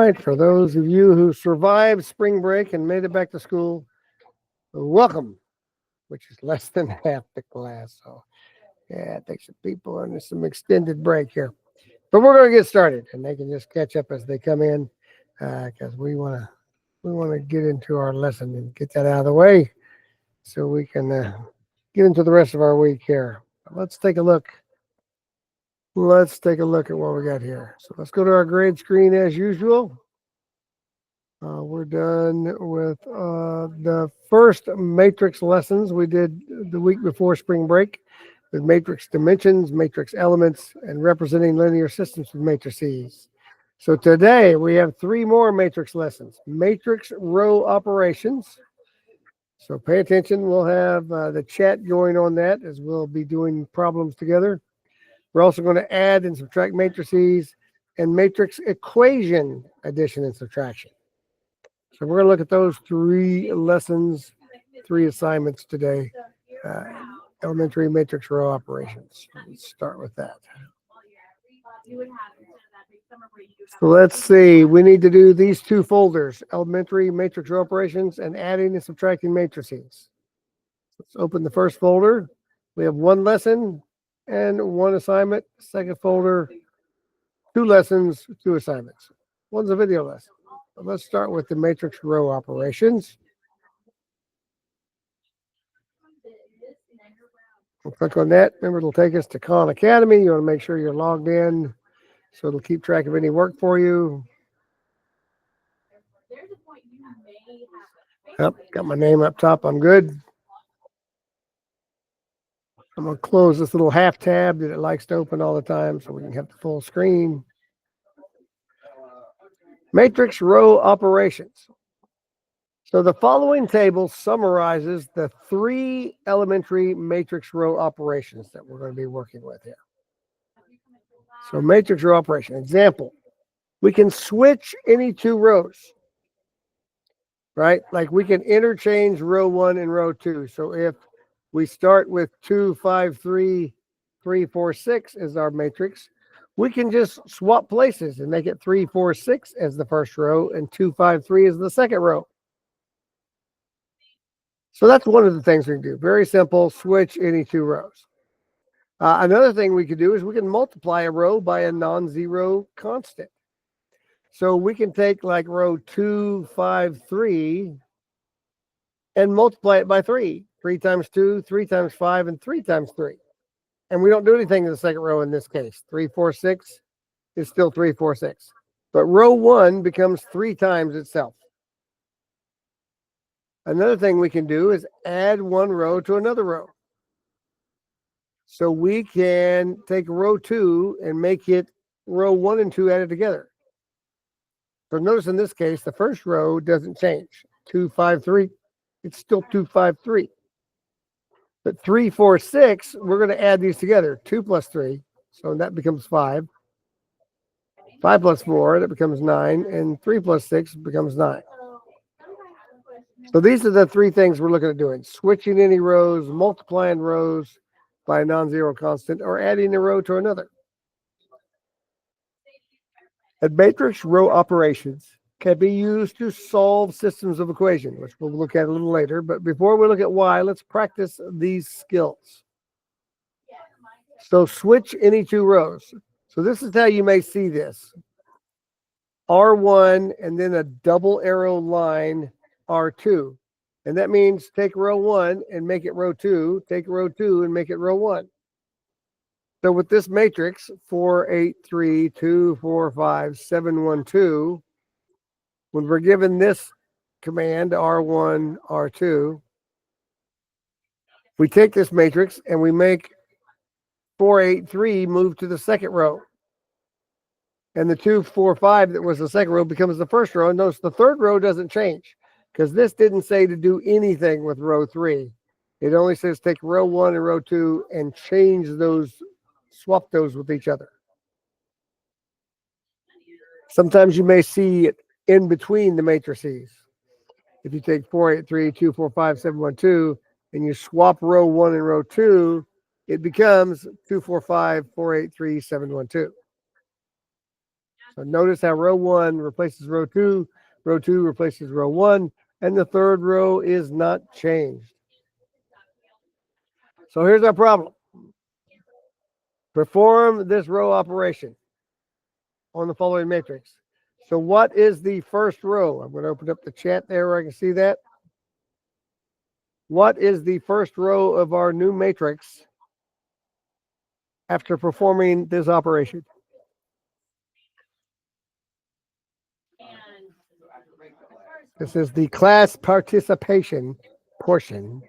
right, for those of you who survived spring break and made it back to school, welcome, which is less than half the class. So, yeah, it takes some people on some extended break here. But we're going to get started, and they can just catch up as they come in because we want to get into our lesson and get that out of the way so we can get into the rest of our week here. Let's take a look. Let's take a look at what we got here. So let's go to our grade screen as usual. We're done with the first matrix lessons we did the week before spring break with matrix dimensions, matrix elements, and representing linear systems with matrices. So today we have 3 more matrix lessons, matrix row operations. So pay attention. We'll have the chat going on that as we'll be doing problems together. We're also going to add and subtract matrices and matrix equation addition and subtraction. So we're going to look at those 3 lessons, 3 assignments today. Elementary matrix row operations. Let's start with that. So let's see. We need to do these 2 folders, elementary matrix row operations and adding and subtracting matrices. Let's open the first folder. We have 1 lesson and 1 assignment. Second folder, 2 lessons, 2 assignments. One's a video lesson. So let's start with the matrix row operations. We'll click on that. Remember, it'll take us to Khan Academy. You want to make sure you're logged in so it'll keep track of any work for you. Yep, got my name up top. I'm good. I'm going to close this little half tab that it likes to open all the time so we can have the full screen. Matrix row operations. So the following table summarizes the 3 elementary matrix row operations that we're going to be working with here. So matrix row operation. Example, we can switch any 2 rows, right? Like we can interchange row 1 and row 2. So if we start with 2, 5, 3, 3, 4, 6 as our matrix, we can just swap places and make it 3, 4, 6 as the first row and 2, 5, 3 as the second row. So that's one of the things we can do. Very simple, switch any 2 rows. Another thing we could do is we can multiply a row by a non-zero constant. So we can take like row 2, 5, 3 and multiply it by 3. 3 times 2, 3 times 5, and 3 times 3. And we don't do anything in the second row in this case. 3, 4, 6 is still 3, 4, 6. But row 1 becomes 3 times itself. Another thing we can do is add 1 row to another row. So we can take row 2 and make it row 1 and 2 added together. So notice in this case, the first row doesn't change. 2, 5, 3. It's still 2, 5, 3. But 3, 4, 6, we're going to add these together. 2 plus 3, so that becomes 5. 5 plus 4, that becomes 9. And 3 plus 6 becomes 9. So these are the 3 things we're looking at doing. Switching any rows, multiplying rows by a non-zero constant, or adding a row to another. And matrix row operations can be used to solve systems of equation, which we'll look at a little later. But before we look at why, let's practice these skills. So switch any 2 rows. So this is how you may see this. R1 and then a double arrow line R2. And that means take row 1 and make it row 2. Take row 2 and make it row 1. So with this matrix, 4, 8, 3, 2, 4, 5, 7, 1, 2, when we're given this command, R1, R2, we take this matrix and we make 4, 8, 3 move to the second row. And the 2, 4, 5 that was the second row becomes the first row. And notice the third row doesn't change because this didn't say to do anything with row 3. It only says take row 1 and row 2 and change those, swap those with each other. Sometimes you may see it in between the matrices. If you take 4, 8, 3, 2, 4, 5, 7, 1, 2, and you swap row 1 and row 2, it becomes 2, 4, 5, 4, 8, 3, 7, 1, 2. So notice how row 1 replaces row 2 replaces row 1, and the third row is not changed. So here's our problem. Perform this row operation on the following matrix. So what is the first row? I'm going to open up the chat there where I can see that. What is the first row of our new matrix after performing this operation? This is the class participation portion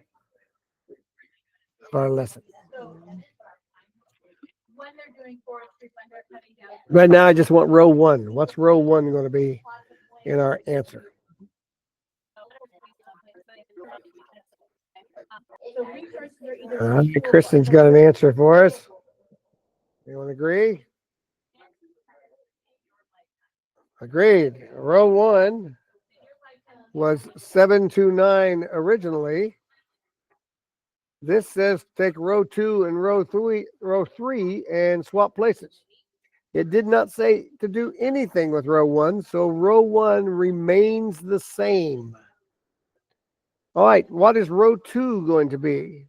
of our lesson. Right now, I just want row 1. What's row 1 going to be in our answer? Kristen's got an answer for us. Anyone agree? Agreed. Row 1 was 729 originally. This says take row 2 and row 3 and swap places. It did not say to do anything with row 1, so row 1 remains the same. All right, what is row 2 going to be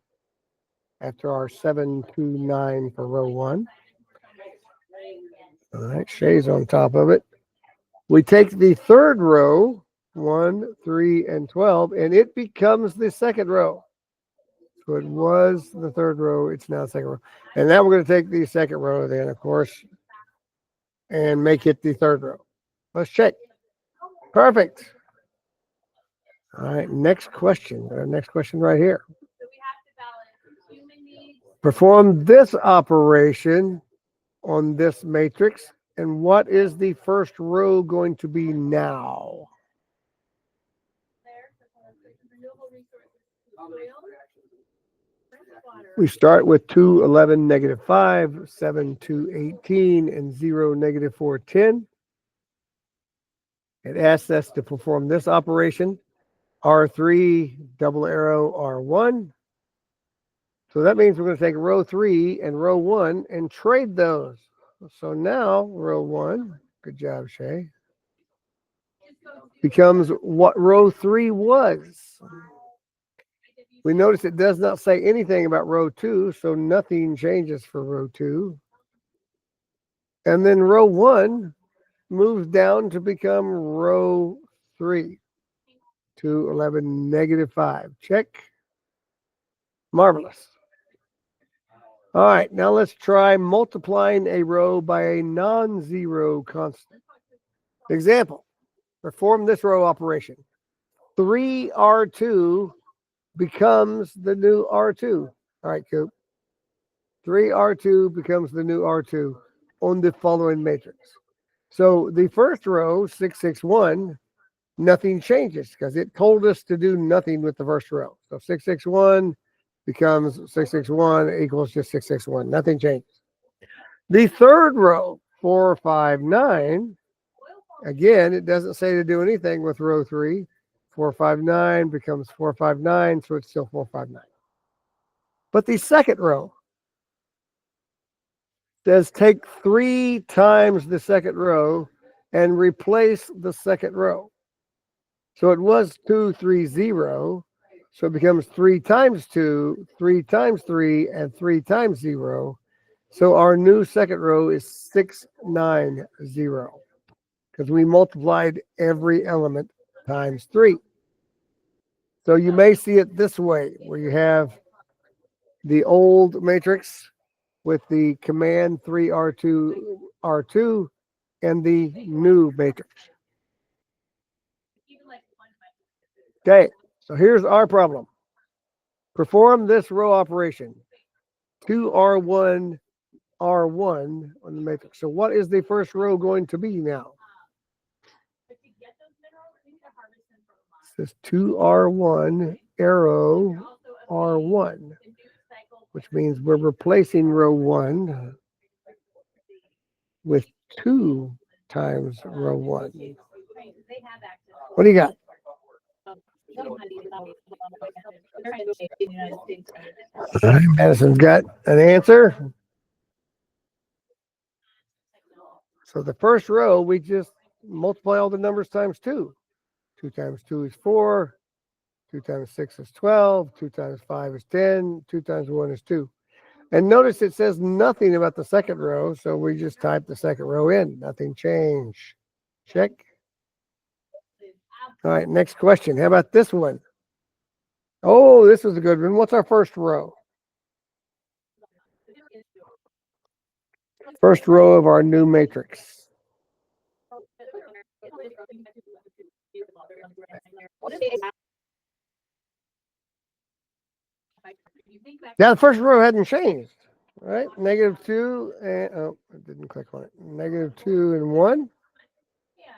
after our 729 for row 1? All right, Shay's on top of it. We take the third row, 1, 3, and 12, and it becomes the second row. So it was the third row, it's now the second row. And now we're going to take the second row then, of course, and make it the third row. Let's check. Perfect. All right, next question. Our next question right here. Perform this operation on this matrix, and what is the first row going to be now? We start with 2, 11, negative 5, 7, 2, 18, and 0, negative 4, 10. It asks us to perform this operation, R3, double arrow, R1. So that means we're going to take row 3 and row 1 and trade those. So now row 1, good job, Shay, becomes what row 3 was. We notice it does not say anything about row 2, so nothing changes for row 2. And then row 1 moves down to become row 3. 2, 11, negative 5. Check. Marvelous. All right, now let's try multiplying a row by a non-zero constant. Example, perform this row operation. 3R2 becomes the new R2. All right, Coop. 3R2 becomes the new R2 on the following matrix. So the first row, 661, nothing changes because it told us to do nothing with the first row. So 661 becomes 661 equals just 661. Nothing changes. The third row, 459, again, it doesn't say to do anything with row 3. 459 becomes 459, so it's still 459. But the second row says take 3 times the second row and replace the second row. So it was 230, so it becomes 3 times 2, 3 times 3, and 3 times 0. So our new second row is 690 because we multiplied every element times 3. So you may see it this way, where you have the old matrix with the command 3R2, R2, and the new matrix. Okay, so here's our problem. Perform this row operation. 2R1, R1 on the matrix. So what is the first row going to be now? It says 2R1, arrow, R1, which means we're replacing row 1 with 2 times row 1. What do you got? All right, Madison's got an answer. So the first row, we just multiply all the numbers times 2. 2 times 2 is 4. 2 times 6 is 12. 2 times 5 is 10. 2 times 1 is 2. And notice it says nothing about the second row, so we just type the second row in. Nothing changed. Check. All right, next question. How about this one? Oh, this is a good one. What's our first row? First row of our new matrix. Now the first row hadn't changed, right? -2 and oh, I didn't click on it. -2 and 1.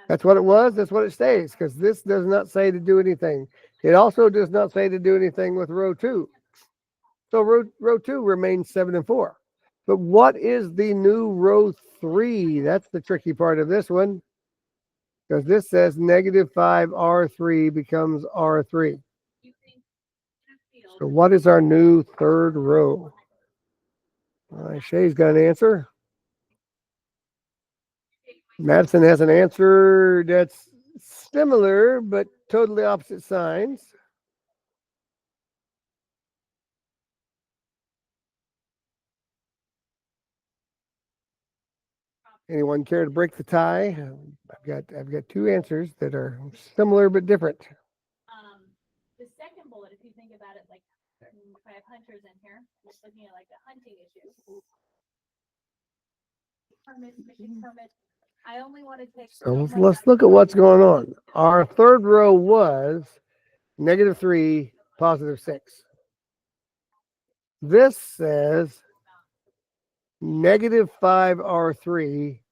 That's what it was. That's what it stays, because this does not say to do anything. It also does not say to do anything with row 2. So row 2 remains 7 and 4. But what is the new row 3? That's the tricky part of this one, because this says -5R3 becomes R3. So what is our new third row? Shay's got an answer. Madison has an answer that's similar, but totally opposite signs. Anyone care to break the tie? I've got two answers that are similar but different. The second bullet, if you think about it, like if I have hunters in here, just looking at like the hunting issue. Permit, fishing permit. I only want to take. So let's look at what's going on. Our third row was -3, +6. This says -5R3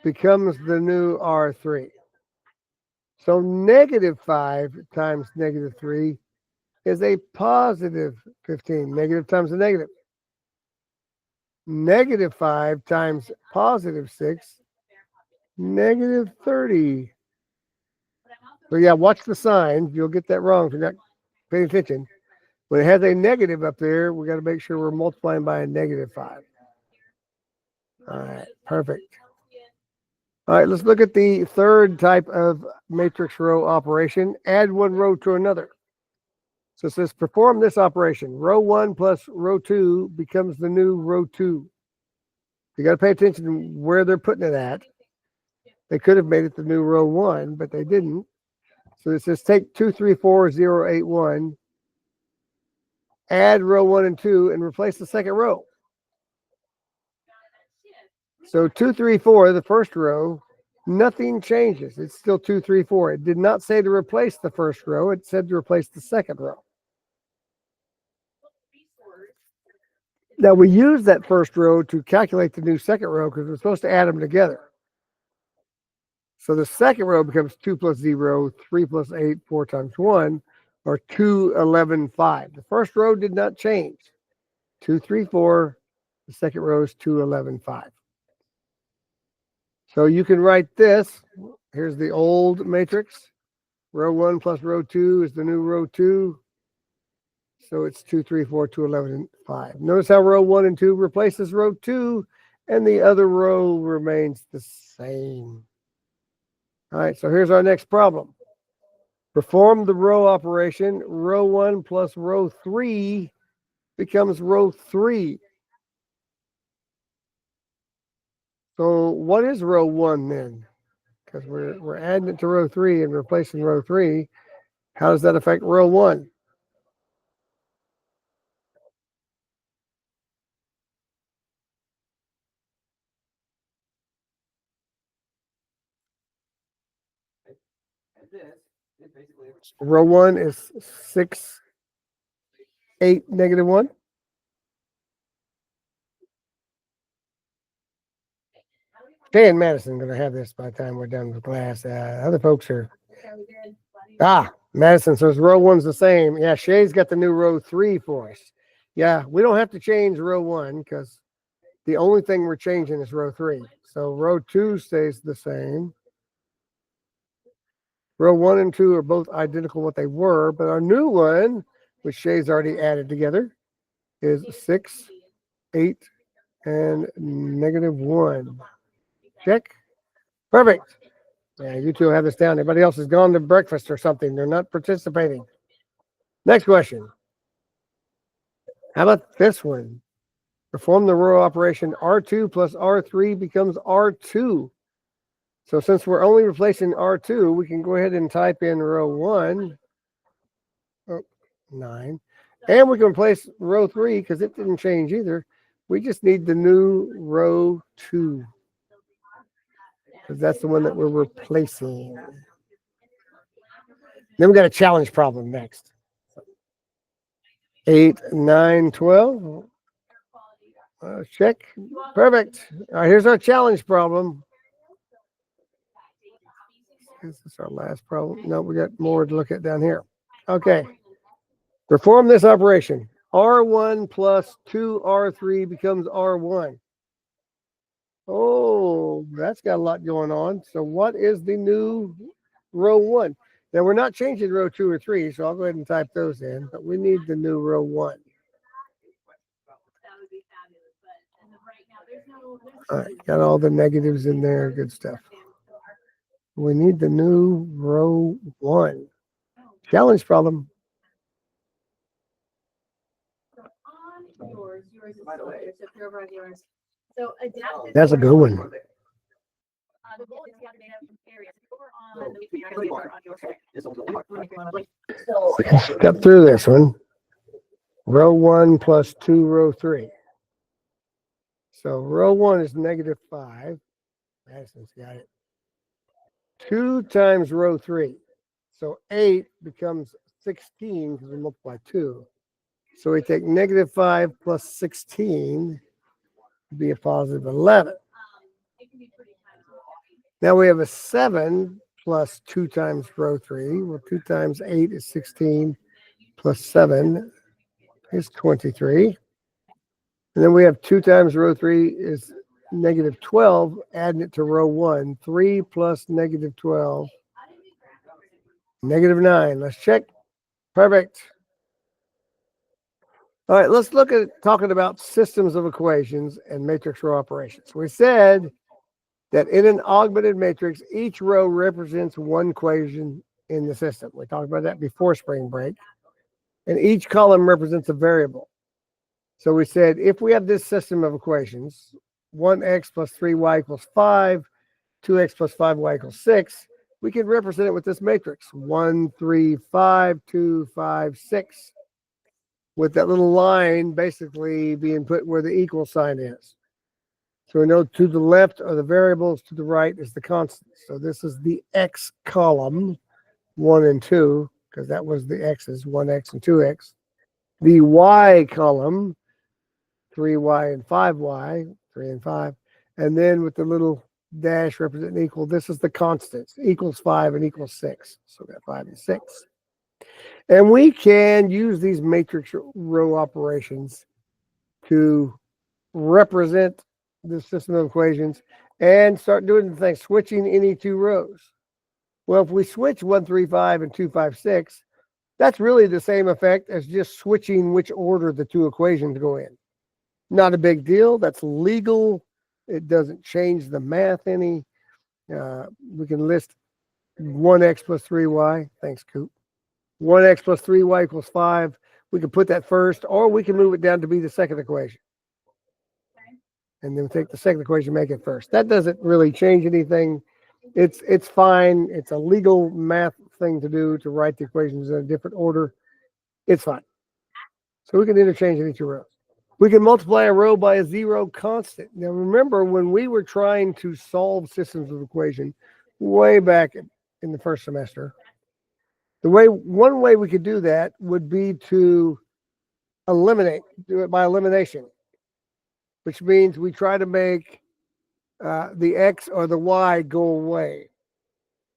becomes the new R3. So -5 times -3 is a +15. Negative times a negative. -5 times +6, -30. So yeah, watch the signs. You'll get that wrong if you're not paying attention. When it has a negative up there, we got to make sure we're multiplying by a -5. All right, perfect. All right, let's look at the third type of matrix row operation. Add one row to another. So it says perform this operation. Row 1 plus row 2 becomes the new row 2. You got to pay attention to where they're putting it at. They could have made it the new row 1, but they didn't. So it says take 2, 3, 4, 0, 8, 1, add row 1 and 2, and replace the second row. So 2, 3, 4, the first row, nothing changes. It's still 2, 3, 4. It did not say to replace the first row. It said to replace the second row. Now we use that first row to calculate the new second row because we're supposed to add them together. So the second row becomes 2 plus 0, 3 plus 8, 4 times 1, or 2, 11, 5. The first row did not change. 2, 3, 4. The second row is 2, 11, 5. So you can write this. Here's the old matrix. Row 1 plus row 2 is the new row 2. So it's 2, 3, 4, 2, 11, and 5. Notice how row 1 and 2 replaces row 2, and the other row remains the same. All right, so here's our next problem. Perform the row operation. Row 1 plus row 3 becomes row 3. So what is row 1 then? Because we're adding it to row 3 and replacing row 3. How does that affect row 1? Row 1 is 6, 8, -1. Shay and Madison are going to have this by the time we're done with class. Other folks are. Madison says row 1's the same. Yeah, Shay's got the new row 3 for us. Yeah, we don't have to change row 1 because the only thing we're changing is row 3. So row 2 stays the same. Row 1 and 2 are both identical what they were, but our new one, which Shay's already added together, is 6, 8, and -1. Check. Perfect. Yeah, you two have this down. Everybody else has gone to breakfast or something. They're not participating. Next question. How about this one? Perform the row operation R2 plus R3 becomes R2. So since we're only replacing R2, we can go ahead and type in row 1, 9. And we can replace row 3 because it didn't change either. We just need the new row 2. Because that's the one that we're replacing. Then we got a challenge problem next. 8, 9, 12. Check. Perfect. All right, here's our challenge problem. Is this our last problem? No, we got more to look at down here. Okay. Perform this operation. R1 plus 2R3 becomes R1. Oh, that's got a lot going on. So what is the new row 1? Now, we're not changing row 2 or 3, so I'll go ahead and type those in. But we need the new row 1. All right, got all the negatives in there. Good stuff. We need the new row 1. Challenge problem. That's a good one. We can step through this one. Row 1 plus 2 row 3. So row 1 is -5. Madison's got it. 2 times row 3. So 8 becomes 16 because we multiply 2. So we take -5 plus 16 to be a positive 11. Now we have a 7 plus 2 times row 3. Well, 2 times 8 is 16 plus 7 is 23. And then we have 2 times row 3 is -12, adding it to row 1. 3 plus -12, -9. Let's check. Perfect. All right, let's look at talking about systems of equations and matrix row operations. We said that in an augmented matrix, each row represents one equation in the system. We talked about that before spring break. And each column represents a variable. So we said if we have this system of equations, 1x plus 3y equals 5, 2x plus 5y equals 6, we can represent it with this matrix, 1, 3, 5, 2, 5, 6, with that little line basically being put where the equal sign is. So we know to the left are the variables, to the right is the constant. So this is the x column, 1 and 2, because that was the x's, 1x and 2x. The y column, 3y and 5y, 3 and 5. And then with the little dash representing equal, this is the constants, equals 5 and equals 6. So we got 5 and 6. And we can use these matrix row operations to represent the system of equations and start doing the thing, switching any 2 rows. Well, if we switch 1, 3, 5 and 2, 5, 6, that's really the same effect as just switching which order the 2 equations go in. Not a big deal. That's legal. It doesn't change the math any. We can list 1x plus 3y. Thanks, Coop. 1x plus 3y equals 5. We can put that first, or we can move it down to be the second equation. And then take the second equation, make it first. That doesn't really change anything. It's fine. It's a legal math thing to do, to write the equations in a different order. It's fine. So we can interchange any 2 rows. We can multiply a row by a 0 constant. Now remember, when we were trying to solve systems of equation way back in the first semester, one way we could do that would be to do it by elimination, which means we try to make the x or the y go away.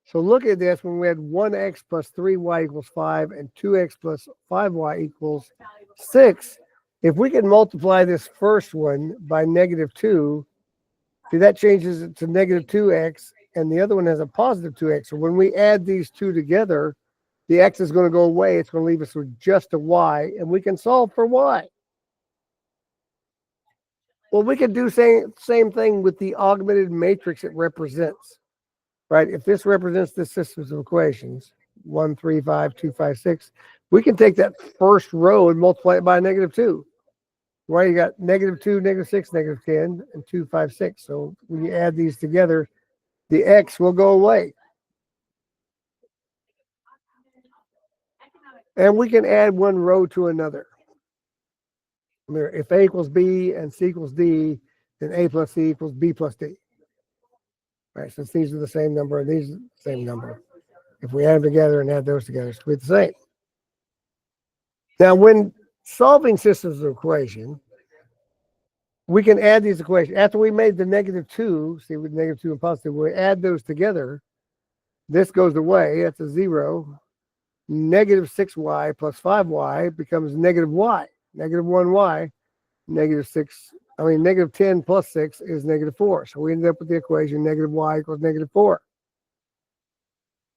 So look at this, when we had 1x plus 3y equals 5 and 2x plus 5y equals 6, if we can multiply this first one by -2, see, that changes it to -2x, and the other one has a positive 2x. So when we add these 2 together, the x is going to go away. It's going to leave us with just a y, and we can solve for y. Well, we could do same thing with the augmented matrix it represents, right? If this represents the systems of equations, 1, 3, 5, 2, 5, 6, we can take that first row and multiply it by -2. Well, you got -2, -6, -10, and 2, 5, 6. So when you add these together, the x will go away. And we can add one row to another. If A equals B and C equals D, then A plus C equals B plus D. Right, since these are the same number and these are the same number. If we add them together and add those together, it's going to be the same. Now, when solving systems of equation, we can add these equations. After we made the -2, see with -2 and positive, we add those together. This goes away. That's a 0. -6y plus 5y becomes -y. -1y. -10 plus 6 is -4. So we ended up with the equation -y equals -4.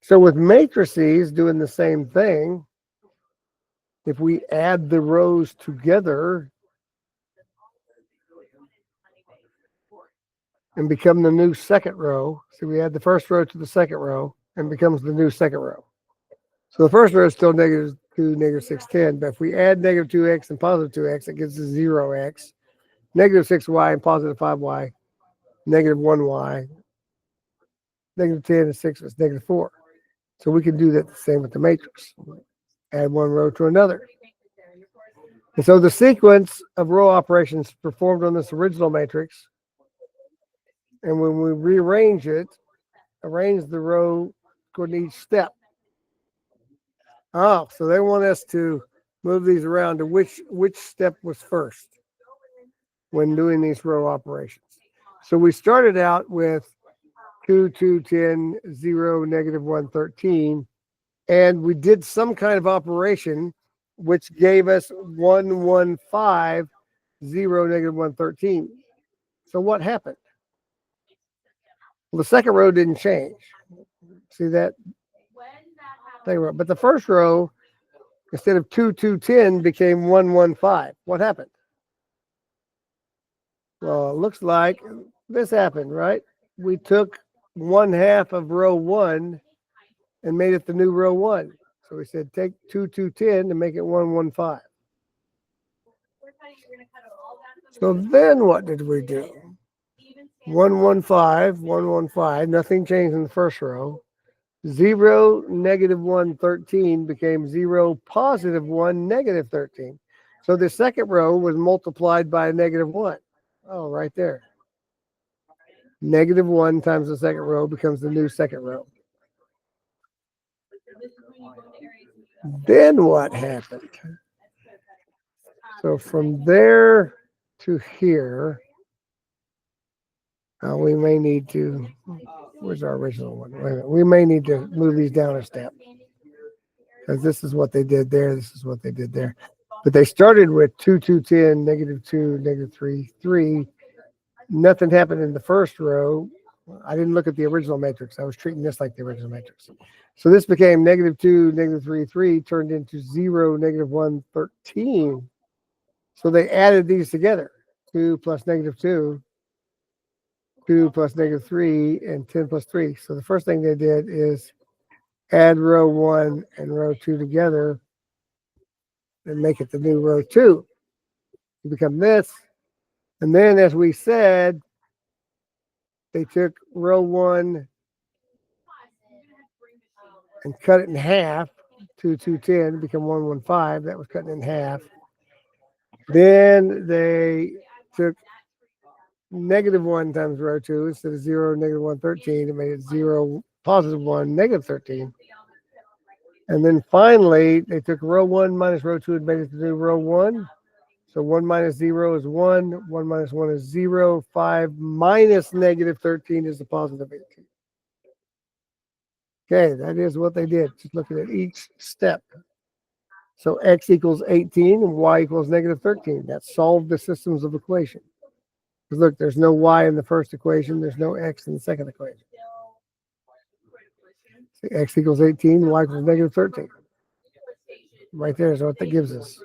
So with matrices doing the same thing, if we add the rows together and become the new second row, so we add the first row to the second row and becomes the new second row. So the first row is still -2, -6, 10, but if we add -2x and +2x, it gives us 0x, -6y and +5y, -1y, -10 and 6 is -4. So we can do that the same with the matrix. Add one row to another. And so the sequence of row operations performed on this original matrix, and when we rearrange it, arrange the row according to each step. Oh, so they want us to move these around to which step was first when doing these row operations. So we started out with 2, 2, 10, 0, -1, 13, and we did some kind of operation which gave us 1, 1, 5, 0, -1, 13. So what happened? Well, the second row didn't change. See that? But the first row, instead of 2, 2, 10, became 1, 1, 5. What happened? Well, it looks like this happened, right? We took 1/2 of row 1 and made it the new row 1. So we said take 2, 2, 10 to make it 1, 1, 5. So then what did we do? 1, 1, 5, 1, 1, 5. Nothing changed in the first row. 0, -1, 13 became 0, +1, -13. So the second row was multiplied by -1. Oh, right there. -1 times the second row becomes the new second row. Then what happened? So from there to here, we may need to, where's our original one? Wait a minute. We may need to move these down a step. Because this is what they did there, this is what they did there. But they started with 2, 2, 10, -2, -3, 3. Nothing happened in the first row. I didn't look at the original matrix. I was treating this like the original matrix. So this became -2, -3, 3, turned into 0, -1, 13. So they added these together. 2 plus -2, 2 plus -3, and 10 plus 3. So the first thing they did is add row 1 and row 2 together and make it the new row 2. It become this. And then, as we said, they took row 1 and cut it in half. 2, 2, 10 become 1, 1, 5. That was cutting in half. Then they took -1 times row 2 instead of 0, -1, 13. It made it 0, +1, -13. And then finally, they took row 1 minus row 2 and made it to new row 1. So 1 minus 0 is 1. 1 minus 1 is 0. 5 minus -13 is the +18. Okay, that is what they did. Just looking at each step. So x equals 18 and y equals -13. That solved the systems of equation. Because look, there's no y in the first equation. There's no x in the second equation. So x equals 18, y equals -13. Right there is what that gives us.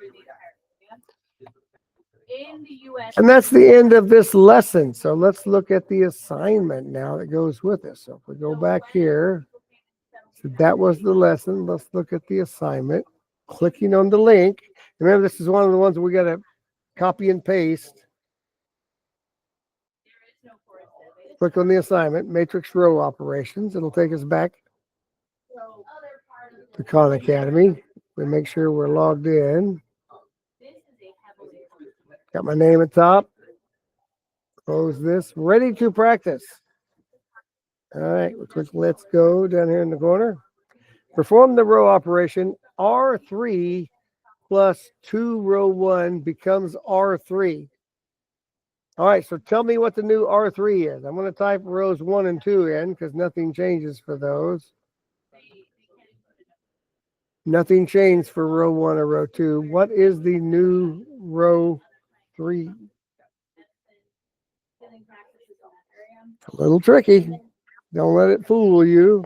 in the US. And that's the end of this lesson. So let's look at the assignment now that goes with it. So if we go back here, so that was the lesson. Let's look at the assignment. Clicking on the link. Remember, this is one of the ones we got to copy and paste. Click on the assignment, matrix row operations. It'll take us back to Khan Academy. We make sure we're logged in. Got my name at top. Close this. Ready to practice. All right, we'll click let's go down here in the corner. Perform the row operation. R3 plus 2 row 1 becomes R3. All right, so tell me what the new R3 is. I'm going to type rows 1 and 2 in because nothing changes for those. Nothing changed for row 1 or row 2. What is the new row 3? It's a little tricky. Don't let it fool you.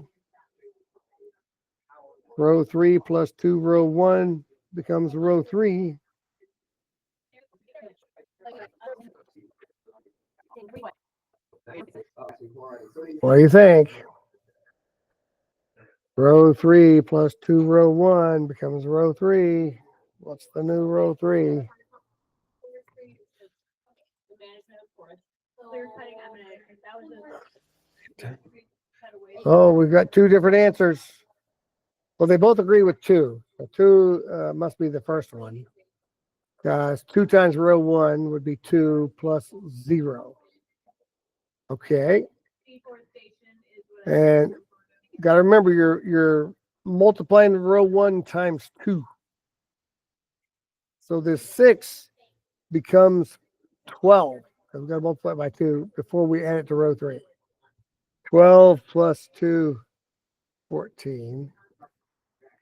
Row 3 plus 2 row 1 becomes row 3. What do you think? Row 3 plus 2 row 1 becomes row 3. What's the new row 3? Oh, we've got two different answers. Well, they both agree with 2. So 2 must be the first one. 2 times row 1 would be 2 plus 0. Okay. And got to remember you're multiplying row 1 times 2. So this 6 becomes 12. So we've got to multiply it by 2 before we add it to row 3. 12 plus 2, 14.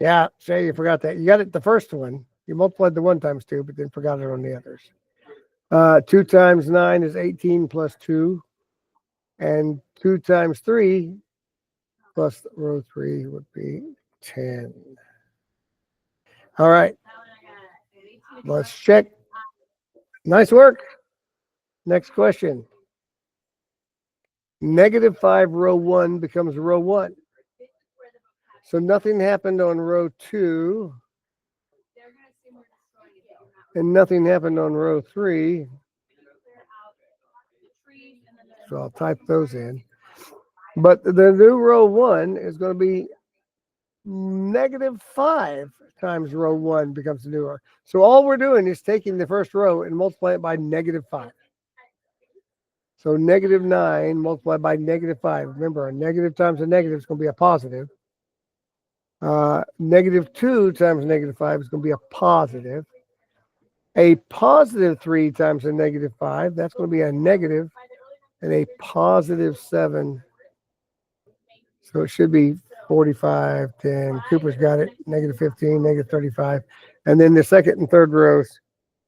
Yeah, Shay, you forgot that. You got it the first one. You multiplied the 1 times 2, but then forgot it on the others. 2 times 9 is 18 plus 2. And 2 times 3 plus row 3 would be 10. All right. Let's check. Nice work. Next question. -5 row 1 becomes row 1. So nothing happened on row 2. And nothing happened on row 3. So I'll type those in. But the new row 1 is going to be -5 times row 1 becomes the new row. So all we're doing is taking the first row and multiply it by -5. So -9 multiplied by -5. Remember, a negative times a negative is going to be a positive. -2 times -5 is going to be a positive. A +3 times a -5, that's going to be a negative. And a +7. So it should be 45, 10. Cooper's got it. -15, -35. And then the second and third rows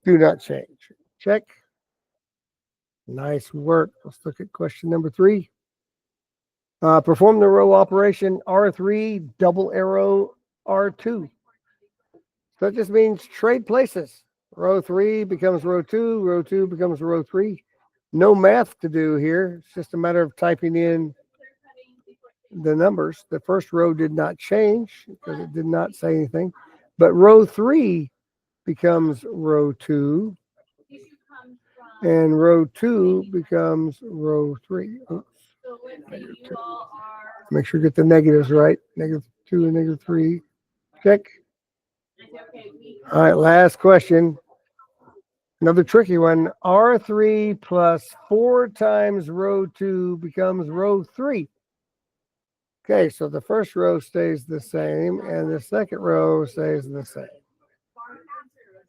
do not change. Check. Nice work. Let's look at question number 3. Perform the row operation R3 double arrow R2. So that just means trade places. Row 3 becomes row 2. Row 2 becomes row 3. No math to do here. It's just a matter of typing in the numbers. The first row did not change because it did not say anything. But row 3 becomes row 2. And row 2 becomes row 3. Oops. Make sure you get the negatives right. -2 and -3. Check. All right, last question. Another tricky one. R3 plus 4 times row 2 becomes row 3. Okay, so the first row stays the same and the second row stays the same.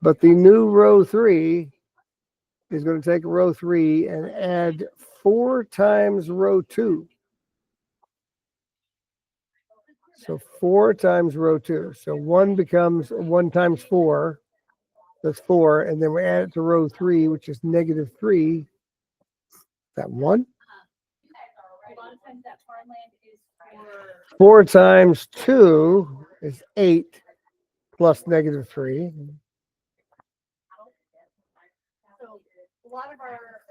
But the new row 3 is going to take row 3 and add 4 times row 2. So 4 times row 2. So 1 becomes 1 times 4. That's 4. And then we add it to row 3, which is -3. Is that 1? 4 times 2 is 8 plus -3.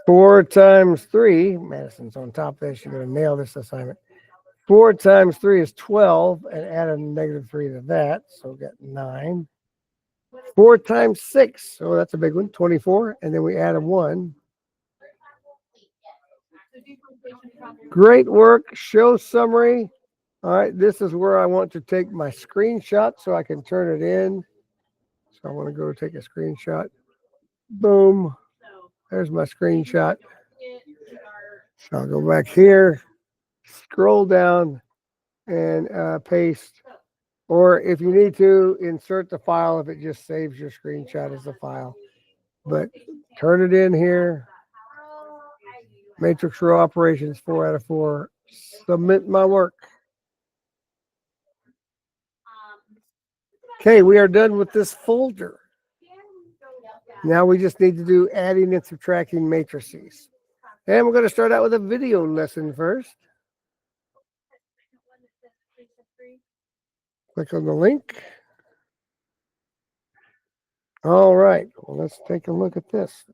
4 times 3, Madison's on top of this. You're going to nail this assignment. 4 times 3 is 12, and add a -3 to that. So we got 9. 4 times 6, so that's a big one, 24. And then we add a 1. Great work. Show summary. All right, this is where I want to take my screenshot so I can turn it in. So I want to go take a screenshot. Boom. There's my screenshot. So I'll go back here, scroll down, and paste. Or if you need to, insert the file if it just saves your screenshot as a file. But turn it in here. Matrix row operations, 4 out of 4. Submit my work. Okay, we are done with this folder. Now we just need to do adding and subtracting matrices. And we're going to start out with a video lesson first. Click on the link. All right, well, let's take a look at this.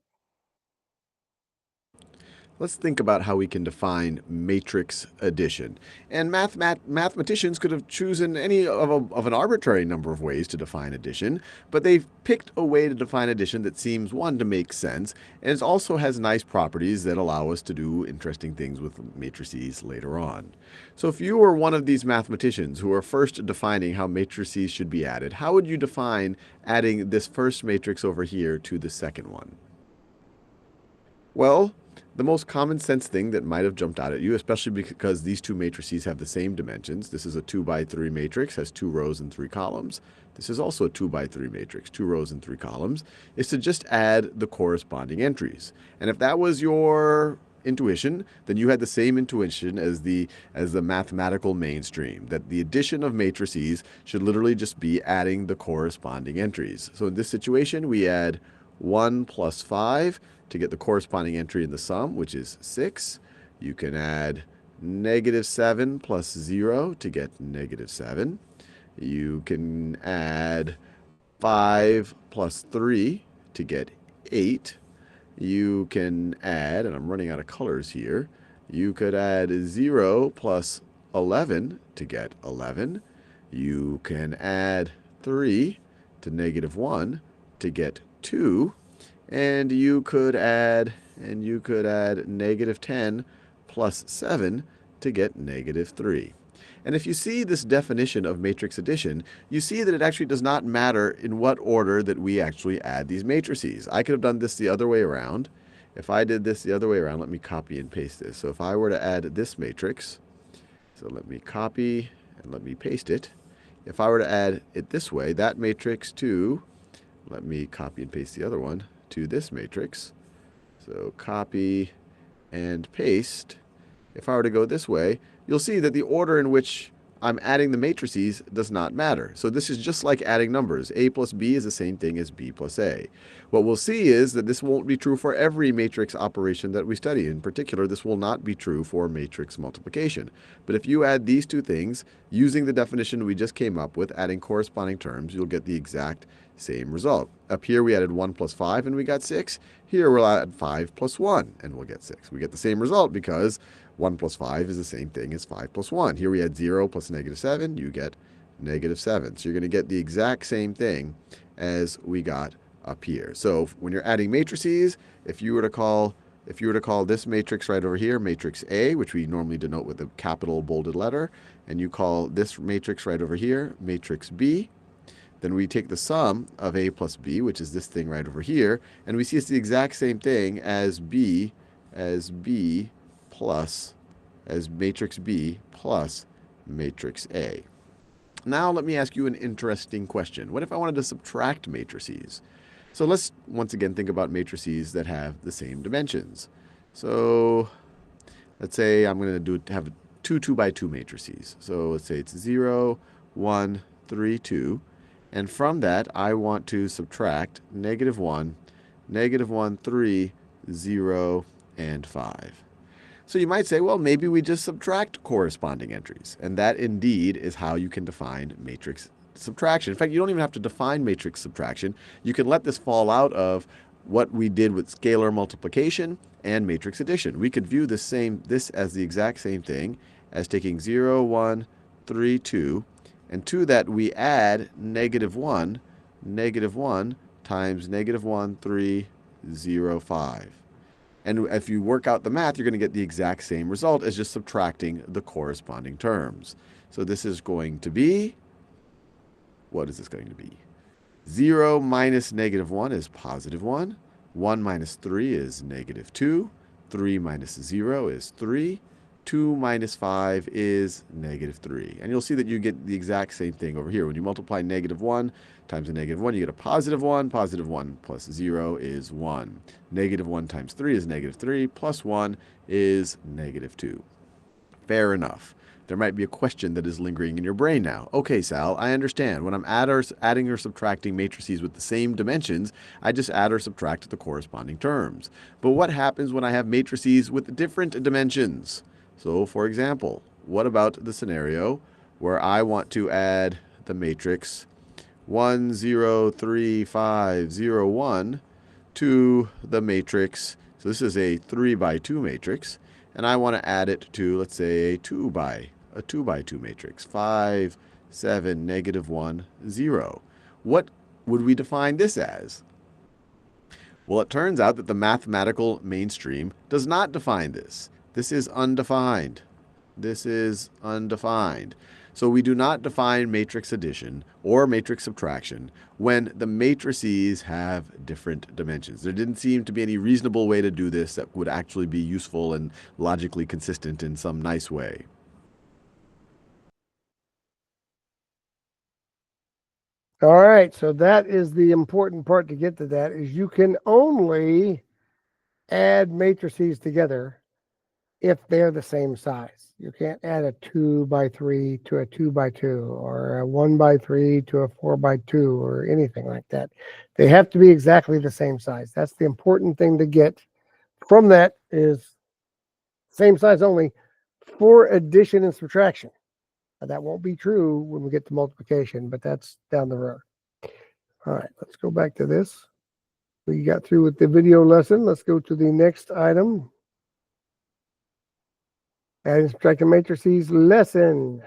Let's think about how we can define matrix addition. And mathematicians could have chosen any of an arbitrary number of ways to define addition, but they've picked a way to define addition that seems, one, to make sense, and it also has nice properties that allow us to do interesting things with matrices later on. So if you were one of these mathematicians who are first defining how matrices should be added, how would you define adding this first matrix over here to the second one? Well, the most common sense thing that might have jumped out at you, especially because these two matrices have the same dimensions. This is a 2 by 3 matrix, has 2 rows and 3 columns. This is also a 2 by 3 matrix, 2 rows and 3 columns, is to just add the corresponding entries. And if that was your intuition, then you had the same intuition as the mathematical mainstream, that the addition of matrices should literally just be adding the corresponding entries. So in this situation, we add 1 plus 5 to get the corresponding entry in the sum, which is 6. You can add -7 plus 0 to get -7. You can add 5 plus 3 to get 8. You can add, and I'm running out of colors here, you could add 0 plus 11 to get 11. You can add 3 to -1 to get 2. And you could add -10 plus 7 to get -3. And if you see this definition of matrix addition, you see that it actually does not matter in what order that we actually add these matrices. I could have done this the other way around. If I did this the other way around, let me copy and paste this. So if I were to add this matrix, so let me copy and let me paste it. If I were to add it this way, that matrix to, let me copy and paste the other one, to this matrix. So copy and paste. If I were to go this way, you'll see that the order in which I'm adding the matrices does not matter. So this is just like adding numbers. A plus B is the same thing as B plus A. What we'll see is that this won't be true for every matrix operation that we study. In particular, this will not be true for matrix multiplication. But if you add these two things, using the definition we just came up with, adding corresponding terms, you'll get the exact same result. Up here we added 1 plus 5 and we got 6. Here we'll add 5 plus 1 and we'll get 6. We get the same result because 1 plus 5 is the same thing as 5 plus 1. Here we had 0 plus -7, you get -7. So you're going to get the exact same thing as we got up here. So when you're adding matrices, if you were to call this matrix right over here matrix A, which we normally denote with a capital bolded letter, and you call this matrix right over here matrix B, then we take the sum of A plus B, which is this thing right over here, and we see it's the exact same thing as matrix B plus matrix A. Now let me ask you an interesting question. What if I wanted to subtract matrices? So let's once again think about matrices that have the same dimensions. So let's say I'm going to have two 2 by 2 matrices. So let's say it's 0, 1, 3, 2. And from that, I want to subtract -1, -1, 3, 0, and 5. So you might say, well, maybe we just subtract corresponding entries. And that indeed is how you can define matrix subtraction. In fact, you don't even have to define matrix subtraction. You can let this fall out of what we did with scalar multiplication and matrix addition. We could view this as the exact same thing as taking 0, 1, 3, 2, and to that we add negative 1 times negative 1, 3, 0, 5. And if you work out the math, you're going to get the exact same result as just subtracting the corresponding terms. So this is going to be, what is this going to be? 0 minus negative 1 is positive 1. 1 minus 3 is negative 2. 3 minus 0 is 3. 2 minus 5 is negative 3. And you'll see that you get the exact same thing over here. When you multiply negative 1 times a negative 1, you get a positive 1. Positive 1 plus 0 is 1. Negative 1 times 3 is negative 3. Plus 1 is negative 2. Fair enough. There might be a question that is lingering in your brain now. Okay, Sal, I understand. When I'm adding or subtracting matrices with the same dimensions, I just add or subtract the corresponding terms. But what happens when I have matrices with different dimensions? So, for example, what about the scenario where I want to add the matrix 1, 0, 3, 5, 0, 1 to the matrix, so this is a 3 by 2 matrix, and I want to add it to, let's say, a 2 by 2 matrix, 5, 7, negative 1, 0. What would we define this as? Well, it turns out that the mathematical mainstream does not define this. This is undefined. This is undefined. So we do not define matrix addition or matrix subtraction when the matrices have different dimensions. There didn't seem to be any reasonable way to do this that would actually be useful and logically consistent in some nice way. All right, so that is the important part to get to that, is you can only add matrices together if they're the same size. You can't add a 2 by 3 to a 2 by 2 or a 1 by 3 to a 4 by 2 or anything like that. They have to be exactly the same size. That's the important thing to get from that, is same size only for addition and subtraction. Now, that won't be true when we get to multiplication, but that's down the road. All right, let's go back to this. We got through with the video lesson. Let's go to the next item. Add and subtract matrices lesson.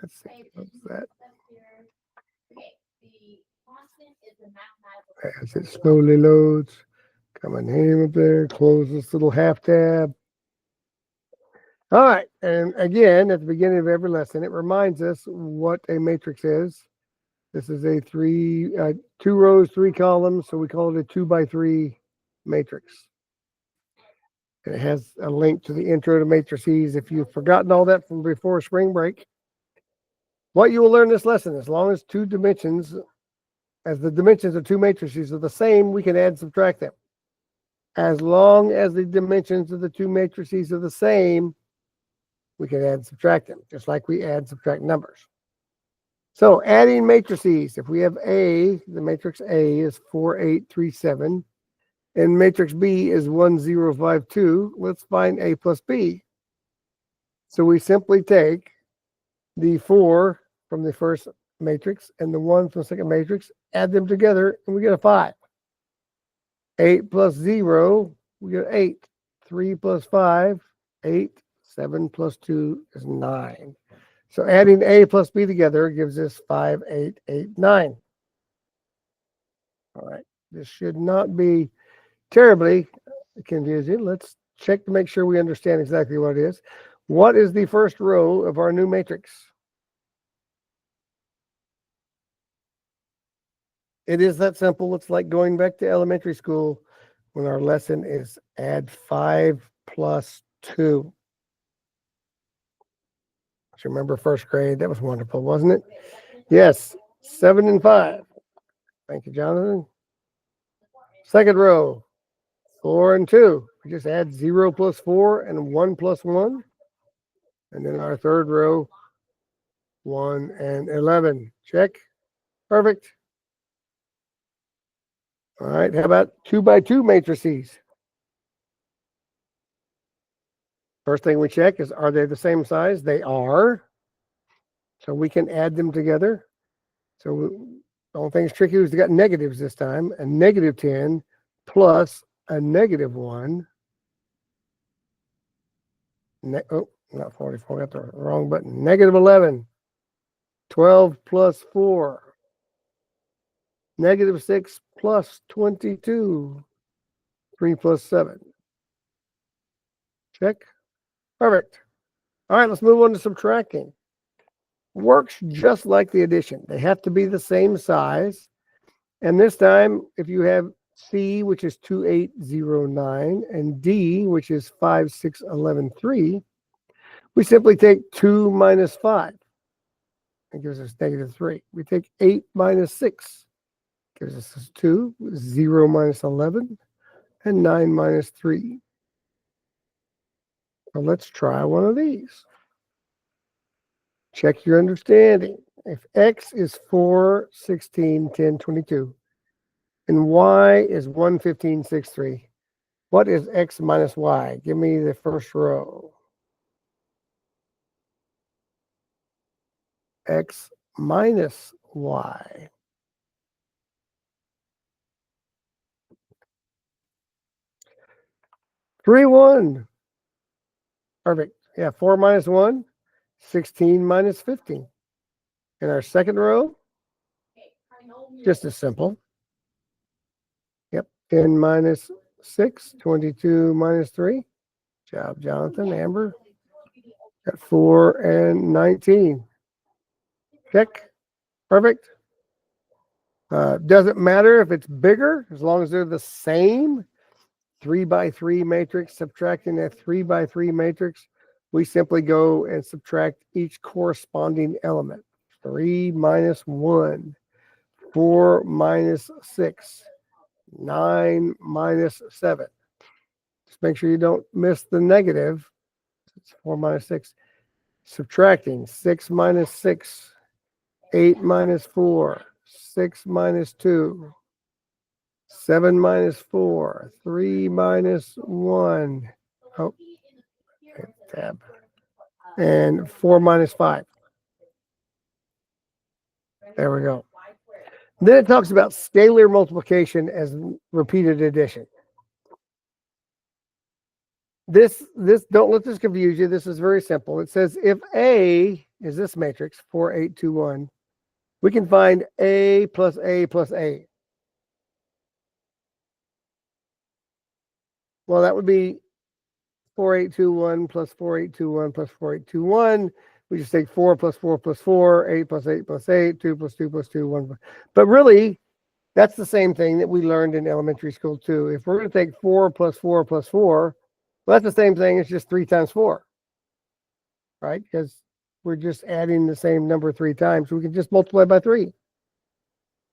Let's see, what's that? As it slowly loads, come on here up there, close this little half tab. All right, and again, at the beginning of every lesson, it reminds us what a matrix is. This is a 2 rows, 3 columns, so we call it a 2 by 3 matrix. And it has a link to the intro to matrices. If you've forgotten all that from before spring break, what you will learn this lesson, as long as the dimensions of 2 matrices are the same, we can add and subtract them. As long as the dimensions of the 2 matrices are the same, we can add and subtract them, just like we add and subtract numbers. So adding matrices, if we have A, the matrix A is 4, 8, 3, 7, and matrix B is 1, 0, 5, 2, let's find A plus B. So we simply take the 4 from the first matrix and the 1 from the second matrix, add them together, and we get a 5. 8 plus 0, we get 8. 3 plus 5, 8. 7 plus 2 is 9. So adding A plus B together gives us 5, 8, 8, 9. All right, this should not be terribly confusing. Let's check to make sure we understand exactly what it is. What is the first row of our new matrix? It is that simple. It's like going back to elementary school when our lesson is add 5 plus 2. Remember first grade? That was wonderful, wasn't it? Yes, 7 and 5. Thank you, Jonathan. Second row, 4 and 2. We just add 0 plus 4 and 1 plus 1. And then our third row, 1 and 11. Check. Perfect. All right, how about 2 by 2 matrices? First thing we check is, are they the same size? They are. So we can add them together. So The only thing that's tricky is they got negatives this time. A negative 10 plus a negative 1. Oh, not 44. Got the wrong button. Negative 11. 12 plus 4. Negative 6 plus 22. 3 plus 7. Check. Perfect. All right, let's move on to subtracting. Works just like the addition. They have to be the same size. And this time, if you have C, which is 2809, and D, which is 56113, we simply take 2 minus 5. It gives us negative 3. We take 8 minus 6. Gives us 2. 0 minus 11. And 9 minus 3. So let's try one of these. Check your understanding. If X is 4, 16, 10, 22, and Y is 1, 15, 6, 3, what is X minus Y? Give me the first row. X minus Y. Three, 1. Perfect. Yeah, 4 minus 1, 16 minus 15. In our second row, just as simple. Yep, 10 minus 6, 22 minus 3. Good job, Jonathan, Amber. Got 4 and 19. Check. Perfect. Doesn't matter if it's bigger, as long as they're the same. 3 by 3 matrix, subtracting a 3 by 3 matrix, we simply go and subtract each corresponding element. 3 minus 1, 4 minus 6, 9 minus 7. Just make sure you don't miss the negative. It's 4 minus 6. Subtracting 6 minus 6, 8 minus 4, 6 minus 2, 7 minus 4, 3 minus 1. Oh, tab. And 4 minus 5. There we go. Then it talks about scalar multiplication as repeated addition. This don't let this confuse you. This is very simple. It says if A is this matrix, 4, 8, 2, 1, we can find A plus A plus A. Well, that would be 4821 plus 4821 plus 4821. We just take 4 plus 4 plus 4, 8 plus 8 plus 8, 2 plus 2 plus 2, 1. But really, that's the same thing that we learned in elementary school too. If we're going to take 4 plus 4 plus 4, well, that's the same thing. It's just 3 times 4, right? Because we're just adding the same number 3 times. We can just multiply by 3.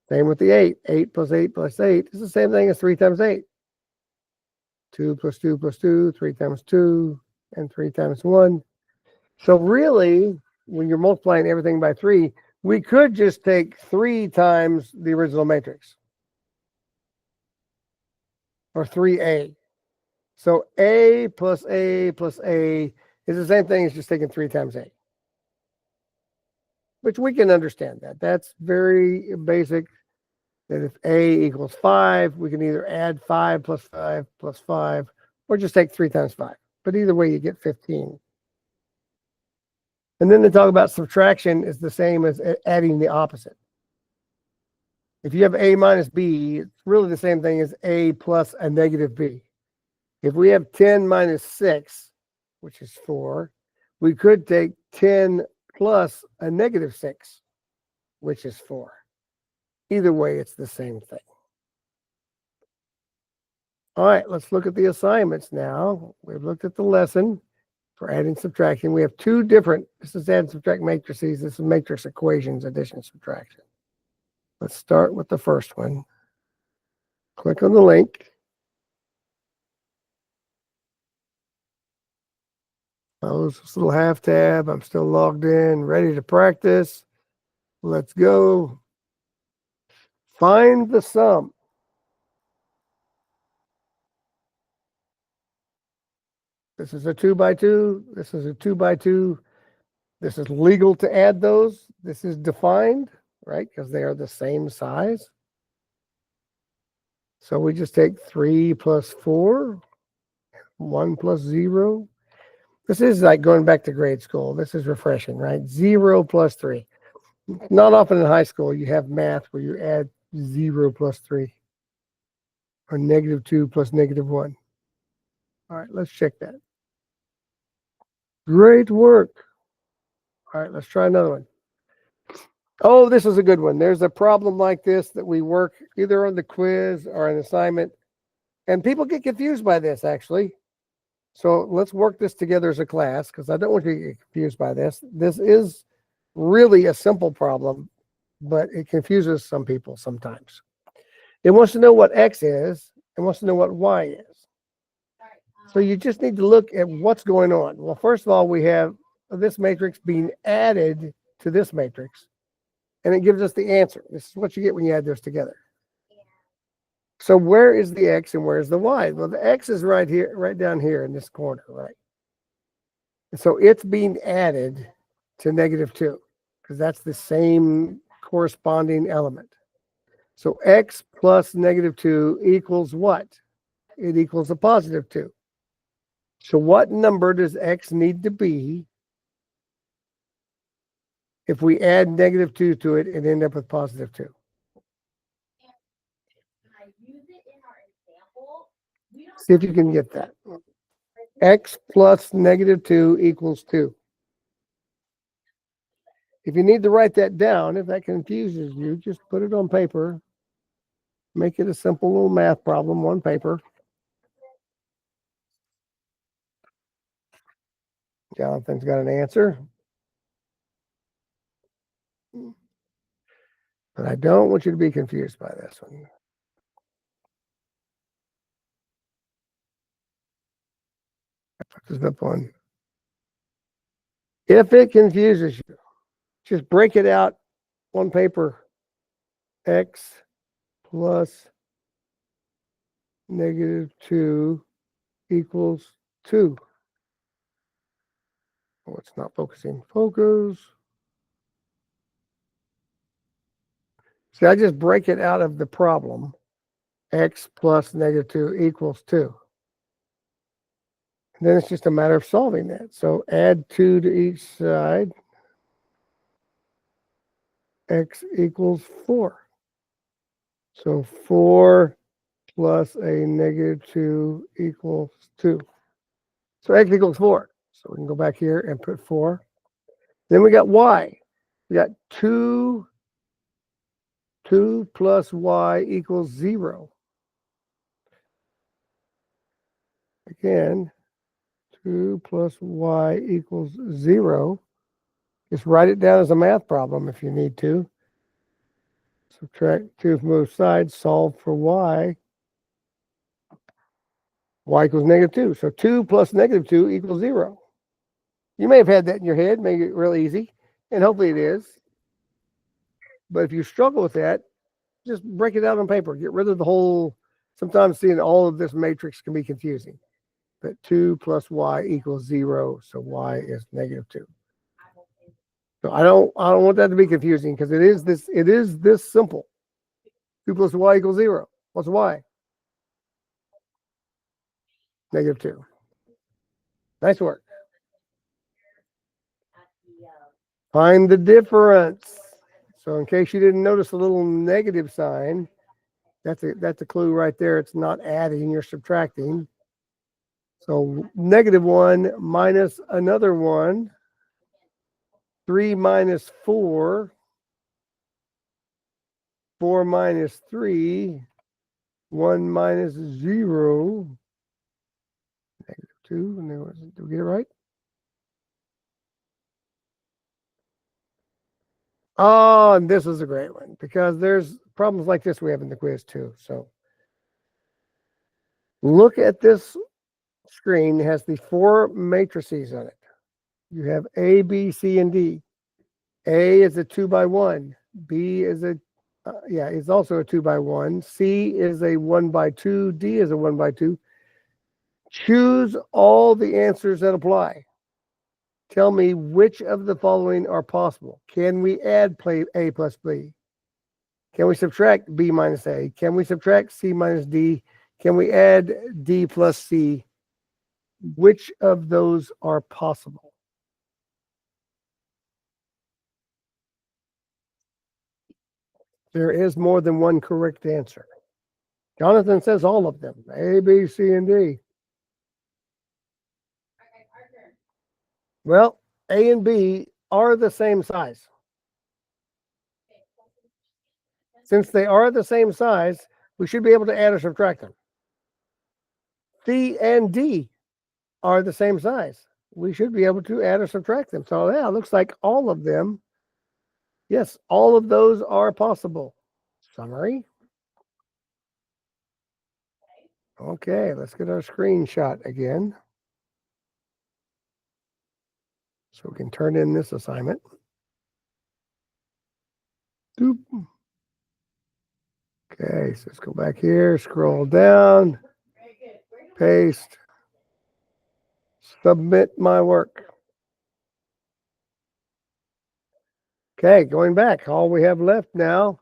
Same with the 8. 8 plus 8 plus 8 is the same thing as 3 times 8. 2 plus 2 plus 2, 3 times 2, and 3 times 1. So really, when you're multiplying everything by 3, we could just take 3 times the original matrix. Or 3A. So A plus A plus A is the same thing as just taking 3 times A. Which we can understand that. That's very basic. That if A equals 5, we can either add 5 plus 5, or just take 3 times 5. But either way, you get 15. And then they talk about subtraction is the same as adding the opposite. If you have A minus B, it's really the same thing as A plus a negative B. If we have 10 minus 6, which is 4, we could take 10 plus a negative 6, which is 4. Either way, it's the same thing. All right, let's look at the assignments now. We've looked at the lesson for adding and subtraction. We have 2 different, this is add and subtract matrices. This is matrix equations, addition and subtraction. Let's start with the first one. Click on the link. Close this little half tab. I'm still logged in, ready to practice. Let's go. Find the sum. This is a 2 by 2. This is a 2 by 2. This is legal to add those. This is defined, right? Because they are the same size. So we just take 3 plus 4, 1 plus 0. This is like going back to grade school. This is refreshing, right? 0 plus 3. Not often in high school you have math where you add 0 plus 3 or -2 plus -1. All right, let's check that. Great work. All right, let's try another one. Oh, this is a good one. There's a problem like this that we work either on the quiz or an assignment. And people get confused by this, actually. So let's work this together as a class, because I don't want you to get confused by this. This is really a simple problem, but it confuses some people sometimes. It wants to know what x is and wants to know what y is. So you just need to look at what's going on. Well, first of all, we have this matrix being added to this matrix, and it gives us the answer. This is what you get when you add those together. So where is the x and where's the y? Well, the x is right here, right down here in this corner, right? And so it's being added to -2 because that's the same corresponding element. So x plus -2 equals what? It equals a +2. So what number does x need to be if we add -2 to it and end up with +2? See if you can get that. X plus -2 equals 2. If you need to write that down, if that confuses you, just put it on paper. Make it a simple little math problem on paper. Jonathan's got an answer. But I don't want you to be confused by this one. I put this up on. If it confuses you, just break it out on paper. X plus -2 equals 2. Oh, it's not focusing. Focus. See, I just break it out of the problem. X plus -2 equals 2. And then it's just a matter of solving that. So add 2 to each side. X equals 4. So 4 plus a -2 equals 2. So x equals 4. So we can go back here and put 4. Then we got y. We got 2 plus y equals 0. Again, 2 plus y equals 0. Just write it down as a math problem if you need to. Subtract 2 from both sides, solve for y. Y equals -2. So 2 plus -2 equals 0. You may have had that in your head, make it real easy, and hopefully it is. But if you struggle with that, just break it out on paper. Get rid of the whole, sometimes seeing all of this matrix can be confusing. But 2 plus y equals 0, so y is -2. So I don't want that to be confusing because it is this simple. 2 plus y equals 0. What's y? -2. Nice work. Find the difference. So in case you didn't notice a little negative sign, that's a clue right there. It's not adding, you're subtracting. So -1 minus another 1. 3 minus 4. 4 minus 3. 1 minus 0. -2. And there did we get it right? Oh, and this is a great one because there's problems like this we have in the quiz too. So look at this screen. It has the 4 matrices on it. You have A, B, C, and D. A is a 2 by 1. B is is also a 2 by 1. C is a 1 by 2. D is a 1 by 2. Choose all the answers that apply. Tell me which of the following are possible. Can we add A plus B? Can we subtract B minus A? Can we subtract C minus D? Can we add D plus C? Which of those are possible? There is more than one correct answer. Jonathan says all of them, A, B, C, and D. Well, A and B are the same size. Since they are the same size, we should be able to add or subtract them. C and D are the same size. We should be able to add or subtract them. So yeah, it looks like all of them. Yes, all of those are possible. Summary. Okay, let's get our screenshot again. So we can turn in this assignment. Doop. Okay, so let's go back here, scroll down, paste, submit my work. Okay, going back, all we have left now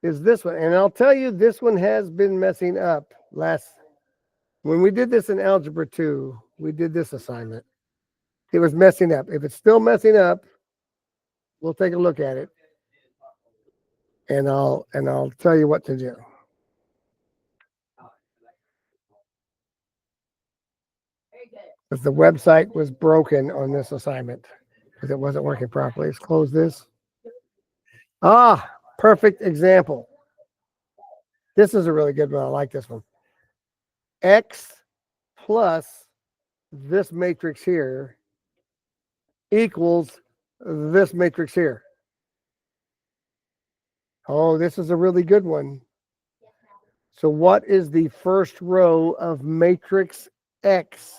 is this one. And I'll tell you, this one has been messing up. When we did this in Algebra 2, we did this assignment. It was messing up. If it's still messing up, we'll take a look at it. And I'll tell you what to do. Because the website was broken on this assignment because it wasn't working properly. Let's close this. Perfect example. This is a really good one. I like this one. X plus this matrix here equals this matrix here. Oh, this is a really good one. So what is the first row of matrix X?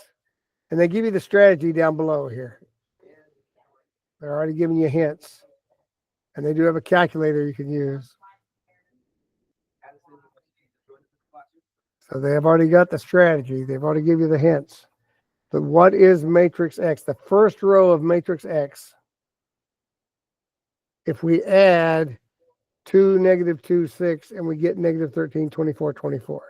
And they give you the strategy down below here. They're already giving you hints. And they do have a calculator you can use. So they have already got the strategy. They've already given you the hints. But what is matrix X? The first row of matrix X, if we add 2, -2, 6, and we get -13, 24, 24.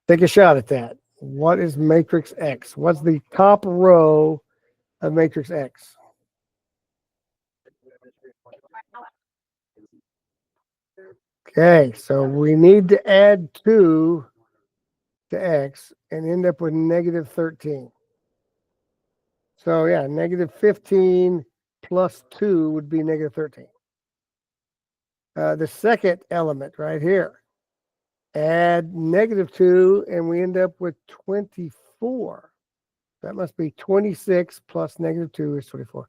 Take a shot at that. What is matrix X? What's the top row of matrix X? Okay, so we need to add 2 to X and end up with -13. So yeah, -15 plus 2 would be -13. The second element right here, add -2 and we end up with 24. That must be 26 plus -2 is 24.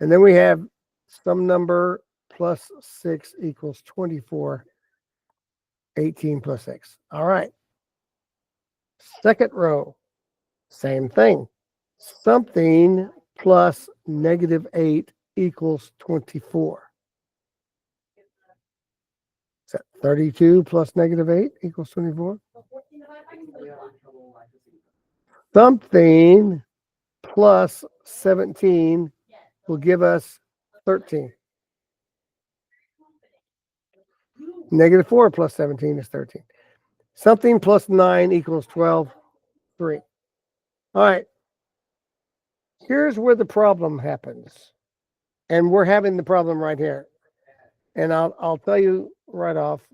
And then we have some number plus 6 equals 24. 18 plus 6. All right. Second row, same thing. Something plus -8 equals 24. Is that 32 plus -8 equals 24? Something plus 17 will give us 13. -4 plus 17 is 13. Something plus 9 equals 12, 3. All right. Here's where the problem happens. And we're having the problem right here. And I'll tell you right off.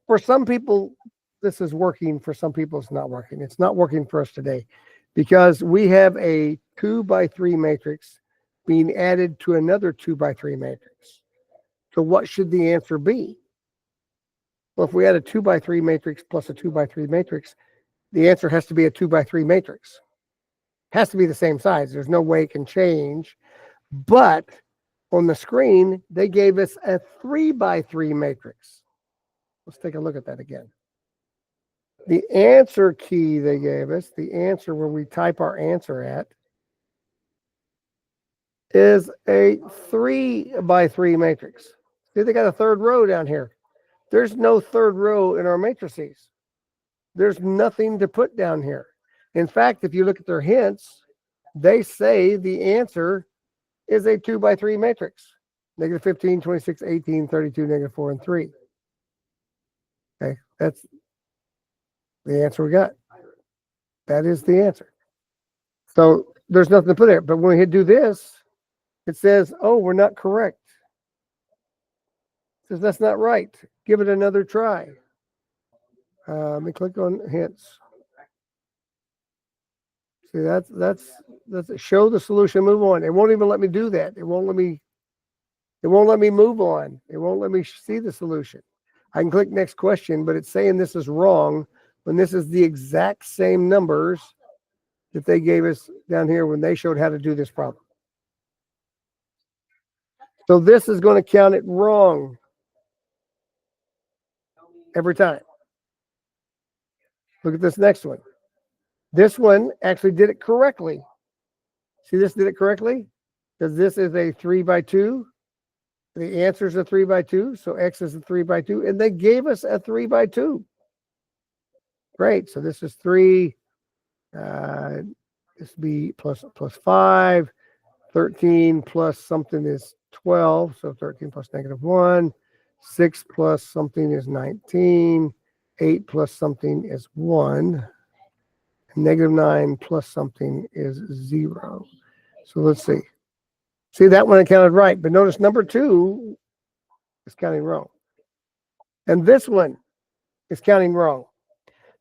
For some people, this is working. For some people, it's not working. It's not working for us today because we have a 2x3 matrix being added to another 2x3 matrix. So what should the answer be? Well, if we had a 2x3 matrix plus a 2x3 matrix, the answer has to be a 2x3 matrix. It has to be the same size. There's no way it can change. But on the screen, they gave us a 3x3 matrix. Let's take a look at that again. The answer key they gave us, the answer where we type our answer at, is a 3x3 matrix. See, they got a third row down here. There's no third row in our matrices. There's nothing to put down here. In fact, if you look at their hints, they say the answer is a 2 by 3 matrix. Negative 15, 26, 18, 32, negative 4, and 3. Okay, that's the answer we got. That is the answer. So there's nothing to put there. But when we do this, it says, oh, we're not correct. It says that's not right. Give it another try. Let me click on hints. See, that's show the solution, move on. It won't even let me do that. It won't let me move on. It won't let me see the solution. I can click next question, but it's saying this is wrong when this is the exact same numbers that they gave us down here when they showed how to do this problem. So this is going to count it wrong every time. Look at this next one. This one actually did it correctly. See, this did it correctly because this is a 3 by 2. The answer is a 3 by 2, so X is a 3 by 2, and they gave us a 3 by 2. Great. So this is 3. This would be plus 5. 13 plus something is 12. So 13 plus negative 1. 6 plus something is 19. 8 plus something is 1. And negative 9 plus something is 0. So let's see. See, that one I counted right. But notice number 2 is counting wrong. And this one is counting wrong.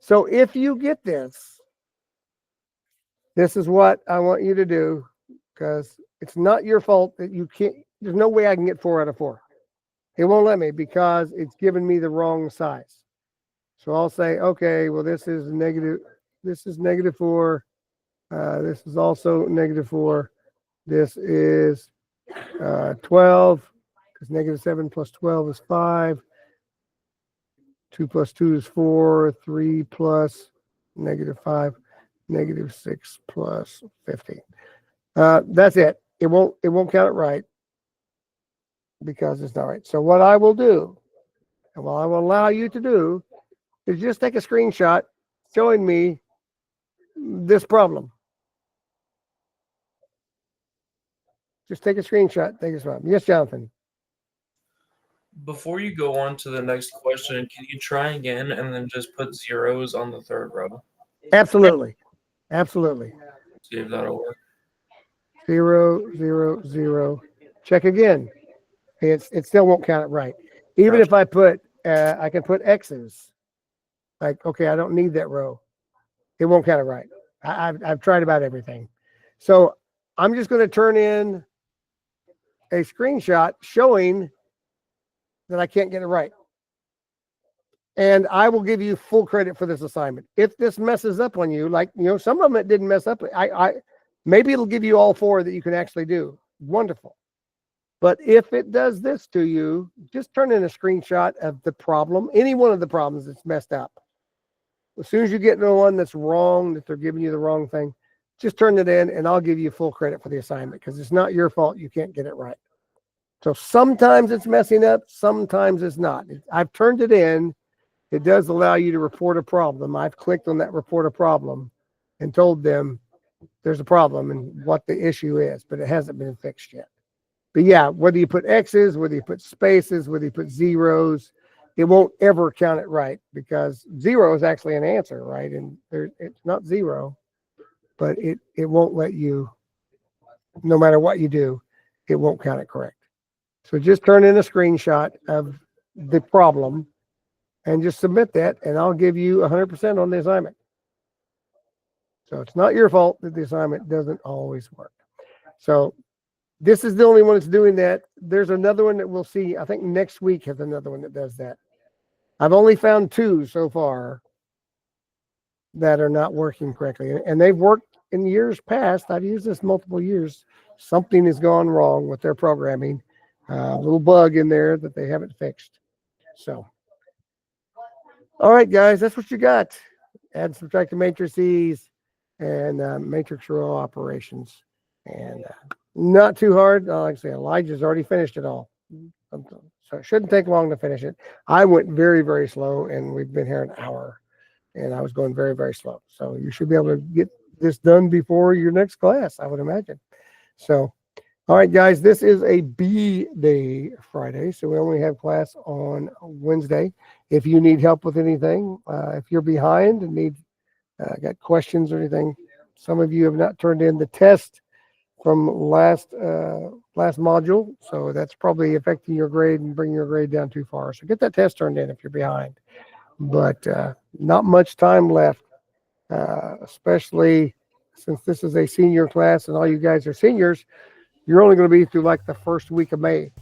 So if you get this, this is what I want you to do, because it's not your fault that you can't. There's no way I can get 4 out of 4. It won't let me because it's given me the wrong size. So I'll say, okay, well, this is negative 4. This is also negative 4. This is 12, because negative 7 plus 12 is 5. 2 plus 2 is 4. 3 plus negative 5, negative 6 plus 15. That's it. It won't count it right because it's not right. So what I will do, and what I will allow you to do, is just take a screenshot showing me this problem. Just take a screenshot. Take this problem. Yes, Jonathan. Before you go on to the next question, can you try again and then just put zeros on the third row? Absolutely. Absolutely. See if that'll work. 0, 0, 0. Check again. It still won't count it right. Even if I put, I can put X's. Like, okay, I don't need that row. It won't count it right. I've tried about everything. So I'm just going to turn in a screenshot showing that I can't get it right. And I will give you full credit for this assignment. If this messes up on you, like, some of them it didn't mess up. Maybe it'll give you all 4 that you can actually do. Wonderful. But if it does this to you, just turn in a screenshot of the problem, any one of the problems that's messed up. As soon as you get the one that's wrong, that they're giving you the wrong thing, just turn it in and I'll give you full credit for the assignment because it's not your fault you can't get it right. So sometimes it's messing up, sometimes it's not. I've turned it in. It does allow you to report a problem. I've clicked on that report a problem and told them there's a problem and what the issue is, but it hasn't been fixed yet. But yeah, whether you put X's, whether you put spaces, whether you put zeros, it won't ever count it right because 0 is actually an answer, right? And it's not 0, but it won't let you, no matter what you do, it won't count it correct. So just turn in a screenshot of the problem and just submit that, and I'll give you 100% on the assignment. So it's not your fault that the assignment doesn't always work. So this is the only one that's doing that. There's another one that we'll see. I think next week has another one that does that. I've only found 2 so far that are not working correctly. And they've worked in years past. I've used this multiple years. Something has gone wrong with their programming. A little bug in there that they haven't fixed. So, all right, guys, that's what you got. Add, subtract matrices and matrix row operations. And not too hard. Like I say, Elijah's already finished it all. So it shouldn't take long to finish it. I went very, very slow, and we've been here an hour, and I was going very, very slow. So you should be able to this done before your next class, I would imagine. So, all right, guys, this is a B day Friday, so we only have class on Wednesday. If you need help with anything, if you're behind and need got questions or anything, some of you have not turned in the test from last module, so that's probably affecting your grade and bringing your grade down too far. So get that test turned in if you're behind. But not much time left, especially since this is a senior class and all you guys are seniors. You're only going to be through like the first week of May.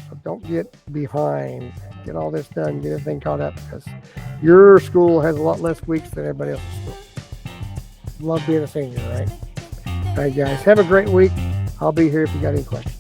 So don't get behind. Get all this done. Get everything caught up because your school has a lot less weeks than everybody else's school. Love being a senior, right? All right, guys. Have a great week. I'll be here if you got any questions.